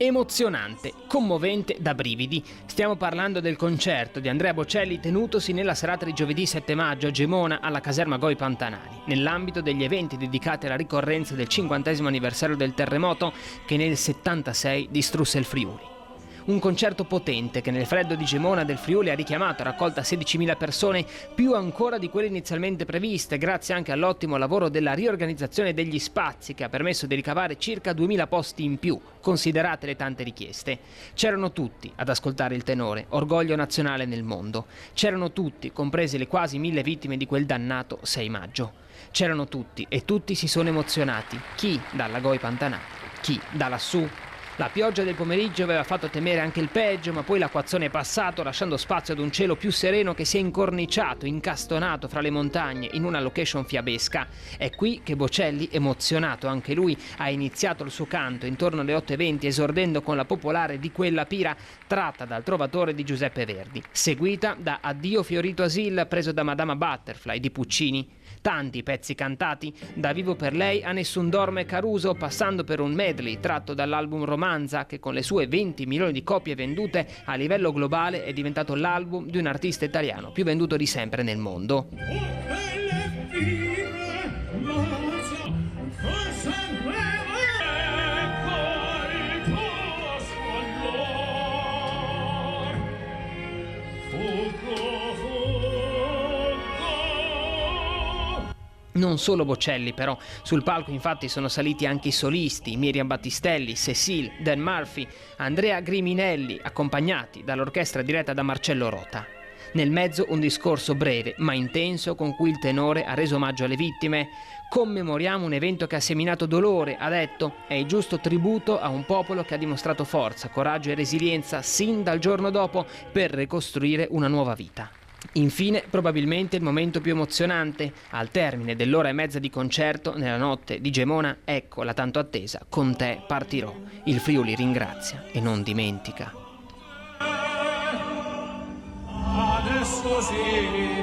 emozionante, commovente da brividi. Stiamo parlando del concerto di Andrea Bocelli tenutosi nella serata di giovedì 7 maggio a Gemona alla caserma Goi Pantanali, nell'ambito degli eventi dedicati alla ricorrenza del 50° anniversario del terremoto che nel 76 distrusse il Friuli. Un concerto potente che nel freddo di Gemona del Friuli ha richiamato a raccolta 16.000 persone, più ancora di quelle inizialmente previste, grazie anche all'ottimo lavoro della riorganizzazione degli spazi che ha permesso di ricavare circa 2.000 posti in più, considerate le tante richieste. C'erano tutti ad ascoltare il tenore, orgoglio nazionale nel mondo. C'erano tutti, comprese le quasi 1.000 vittime di quel dannato 6 maggio. C'erano tutti e tutti si sono emozionati, chi dalla Goi Pantanali, chi da lassù. La pioggia del pomeriggio aveva fatto temere anche il peggio, ma poi l'acquazzone è passato, lasciando spazio ad un cielo più sereno che si è incorniciato, incastonato fra le montagne in una location fiabesca. È qui che Bocelli, emozionato anche lui, ha iniziato il suo canto intorno alle 8:20, esordendo con la popolare Di quella pira tratta dal Trovatore di Giuseppe Verdi, seguita da Addio Fiorito Asil preso da Madama Butterfly di Puccini. Tanti pezzi cantati, da Vivo per lei a Nessun dorme Caruso, passando per un medley tratto dall'album Romanza che con le sue 20 milioni di copie vendute a livello globale è diventato l'album di un artista italiano più venduto di sempre nel mondo. Non solo Bocelli però, sul palco infatti sono saliti anche i solisti, Miriam Battistelli, Cécile, Dan Murphy, Andrea Griminelli, accompagnati dall'orchestra diretta da Marcello Rota. Nel mezzo un discorso breve ma intenso con cui il tenore ha reso omaggio alle vittime. Commemoriamo un evento che ha seminato dolore, ha detto, è il giusto tributo a un popolo che ha dimostrato forza, coraggio e resilienza sin dal giorno dopo per ricostruire una nuova vita. Infine, probabilmente il momento più emozionante, al termine dell'ora e mezza di concerto, nella notte di Gemona, ecco la tanto attesa Con te partirò. Il Friuli ringrazia e non dimentica. Adesso sì.